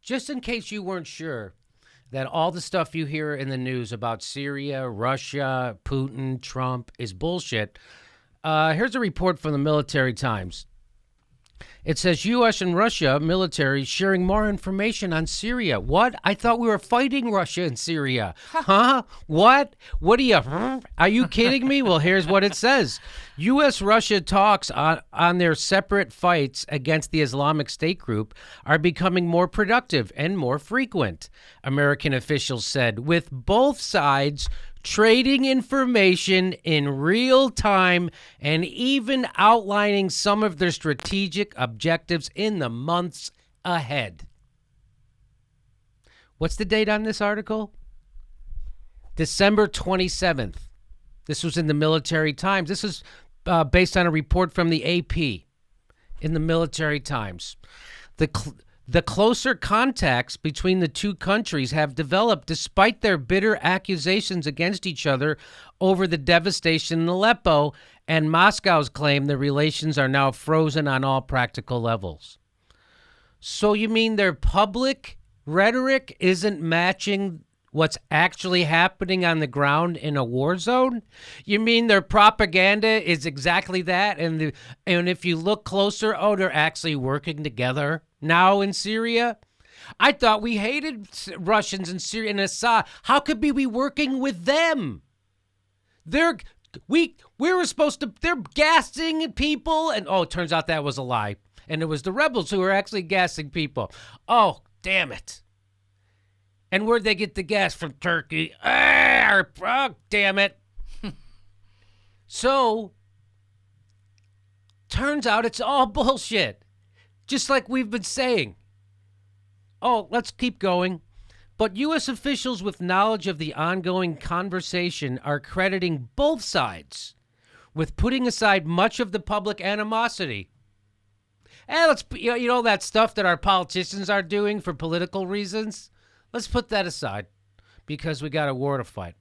Just in case you weren't sure that all the stuff you hear in the news about Syria, Russia, Putin, Trump is bullshit, here's a report from the Military Times. It says U.S. and Russia military sharing more information on Syria. What? I thought we were fighting Russia and Syria. Huh? What? What are you kidding me? Well, here's what it says. U.S.-Russia talks on their separate fights against the Islamic State group are becoming more productive and more frequent, American officials said, with both sides trading information in real time and even outlining some of their strategic objectives in the months ahead. What's the date on this article? December 27th. This was in the Military Times. This is based on a report from the AP in the Military Times. The closer contacts between the two countries have developed despite their bitter accusations against each other over the devastation in Aleppo and Moscow's claim the relations are now frozen on all practical levels. So you mean their public rhetoric isn't matching what's actually happening on the ground in a war zone? You mean their propaganda is exactly that? And if you look closer, they're actually working together now in Syria? I thought we hated Russians in Syria and Assad. How could we be working with them? We were supposed to, they're gassing people. And it turns out that was a lie. And it was the rebels who were actually gassing people. Oh, damn it. And where'd they get the gas from? Turkey? Oh, damn it. So, turns out it's all bullshit. Just like we've been saying. Oh, let's keep going. But U.S. officials with knowledge of the ongoing conversation are crediting both sides with putting aside much of the public animosity. Let's, that stuff that our politicians are doing for political reasons? Let's put that aside because we got a war to fight,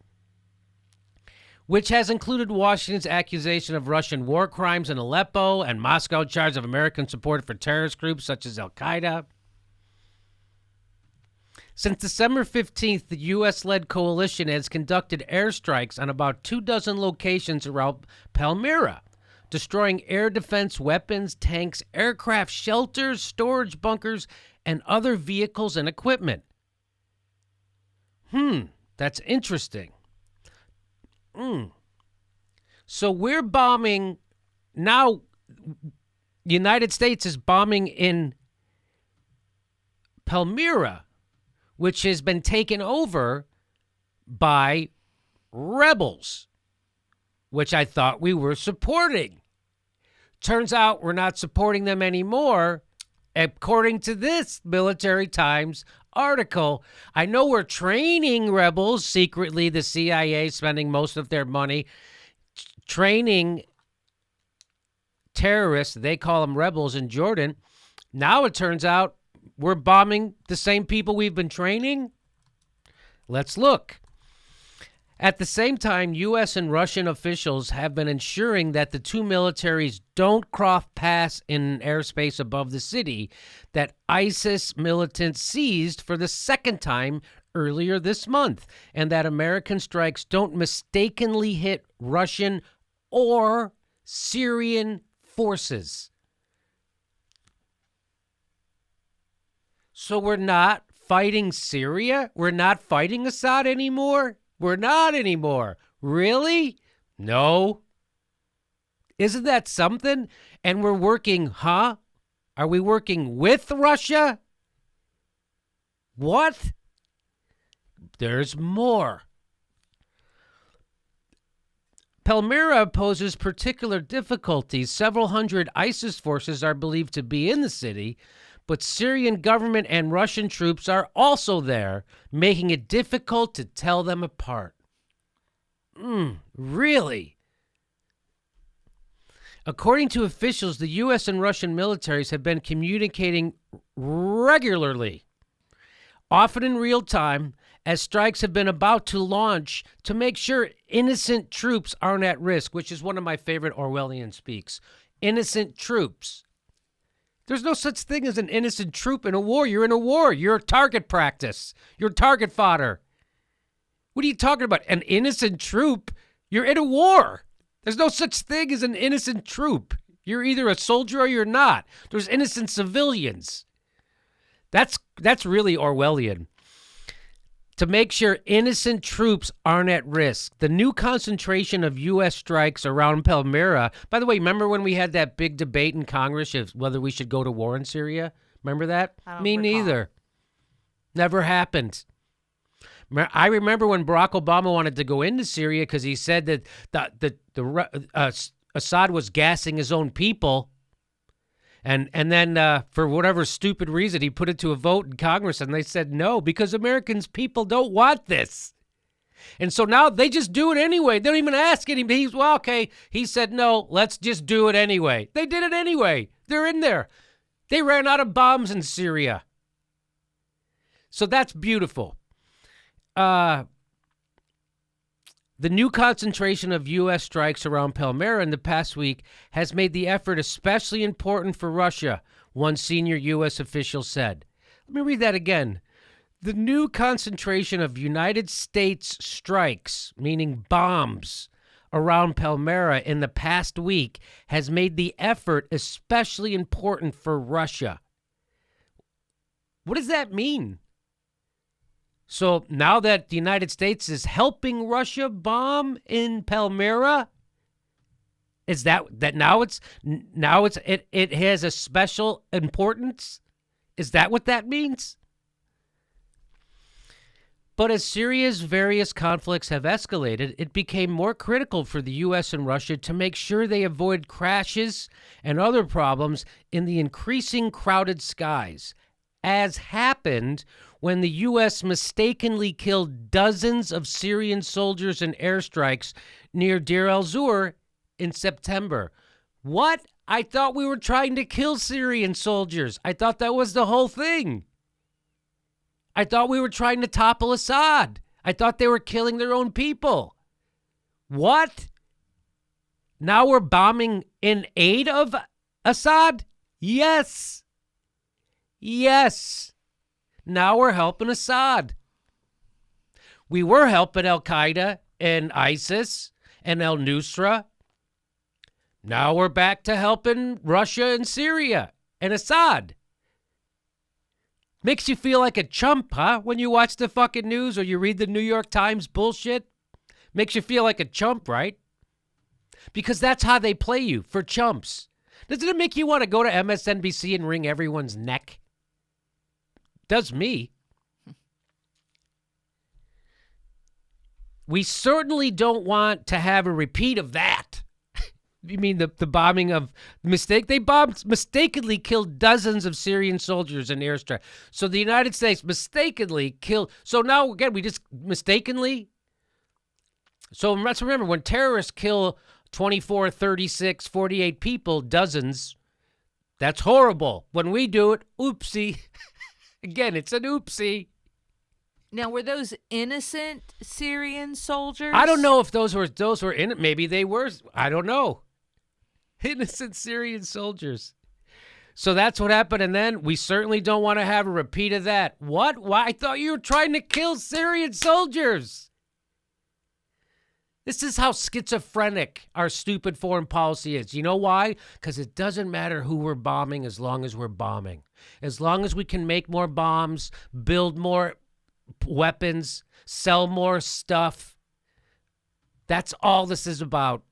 which has included Washington's accusation of Russian war crimes in Aleppo and Moscow charge of American support for terrorist groups such as Al-Qaeda. Since December 15th, the U.S.-led coalition has conducted airstrikes on about 24 locations around Palmyra, destroying air defense weapons, tanks, aircraft shelters, storage bunkers, and other vehicles and equipment. That's interesting. So we're bombing now. The United States is bombing in Palmyra, which has been taken over by rebels, which I thought we were supporting. Turns out we're not supporting them anymore, according to this Military Times article. I know we're training rebels secretly, the CIA spending most of their money training terrorists. They call them rebels in Jordan. Now it turns out we're bombing the same people we've been training. Let's look. At the same time, U.S. and Russian officials have been ensuring that the two militaries don't cross paths in airspace above the city that ISIS militants seized for the second time earlier this month, and that American strikes don't mistakenly hit Russian or Syrian forces. So we're not fighting Syria? We're not fighting Assad anymore? We're not anymore. Really? No. Isn't that something? And we're working, Are we working with Russia? What? There's more. Palmyra poses particular difficulties. Several hundred ISIS forces are believed to be in the city, but Syrian government and Russian troops are also there, making it difficult to tell them apart. Really? According to officials, the U.S. and Russian militaries have been communicating regularly, often in real time, as strikes have been about to launch to make sure innocent troops aren't at risk, which is one of my favorite Orwellian speaks. Innocent troops. There's no such thing as an innocent troop in a war. You're in a war. You're target practice. You're target fodder. What are you talking about? An innocent troop? You're in a war. There's no such thing as an innocent troop. You're either a soldier or you're not. There's innocent civilians. That's really Orwellian. To make sure innocent troops aren't at risk. The new concentration of U.S. strikes around Palmyra. By the way, remember when we had that big debate in Congress of whether we should go to war in Syria? Remember that? Me neither. Never happened. I remember when Barack Obama wanted to go into Syria because he said that Assad was gassing his own people. And then for whatever stupid reason, he put it to a vote in Congress, and they said no, because Americans people don't want this. And so now they just do it anyway. They don't even ask anybody. Okay. He said no, let's just do it anyway. They did it anyway. They're in there. They ran out of bombs in Syria. So that's beautiful. The new concentration of U.S. strikes around Palmyra in the past week has made the effort especially important for Russia, one senior U.S. official said. Let me read that again. The new concentration of United States strikes, meaning bombs, around Palmyra in the past week has made the effort especially important for Russia. What does that mean? So now that the United States is helping Russia bomb in Palmyra, is that now it has a special importance? Is that what that means? But as Syria's various conflicts have escalated, it became more critical for the U.S. and Russia to make sure they avoid crashes and other problems in the increasing crowded skies, as happened when the U.S. mistakenly killed dozens of Syrian soldiers in airstrikes near Deir el-Zur in September. What? I thought we were trying to kill Syrian soldiers. I thought that was the whole thing. I thought we were trying to topple Assad. I thought they were killing their own people. What? Now we're bombing in aid of Assad? Yes. Yes. Now we're helping Assad. We were helping Al-Qaeda and ISIS and al-Nusra. Now we're back to helping Russia and Syria and Assad. Makes you feel like a chump, huh? When you watch the fucking news or you read the New York Times bullshit. Makes you feel like a chump, right? Because that's how they play you, for chumps. Doesn't it make you want to go to MSNBC and wring everyone's neck? Does me. We certainly don't want to have a repeat of that. You mean the bombing of mistake? They mistakenly killed dozens of Syrian soldiers in airstrike. So the United States mistakenly killed. So now, again, we just mistakenly. So let's remember, when terrorists kill 24, 36, 48 people, dozens, that's horrible. When we do it, oopsie. Again, it's an oopsie. Now, were those innocent Syrian soldiers? I don't know if those were in it. Maybe they were. I don't know. Innocent Syrian soldiers. So that's what happened. And then we certainly don't want to have a repeat of that. What? Why? I thought you were trying to kill Syrian soldiers. This is how schizophrenic our stupid foreign policy is. You know why? Because it doesn't matter who we're bombing as long as we're bombing. As long as we can make more bombs, build more weapons, sell more stuff. That's all this is about.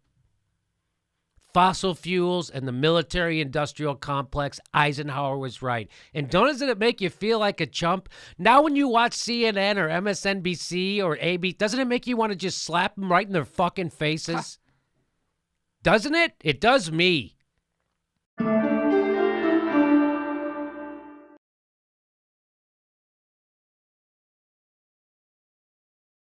Fossil fuels and the military-industrial complex. Eisenhower was right. And doesn't it make you feel like a chump? Now when you watch CNN or MSNBC or AB, doesn't it make you want to just slap them right in their fucking faces? Doesn't it? It does me.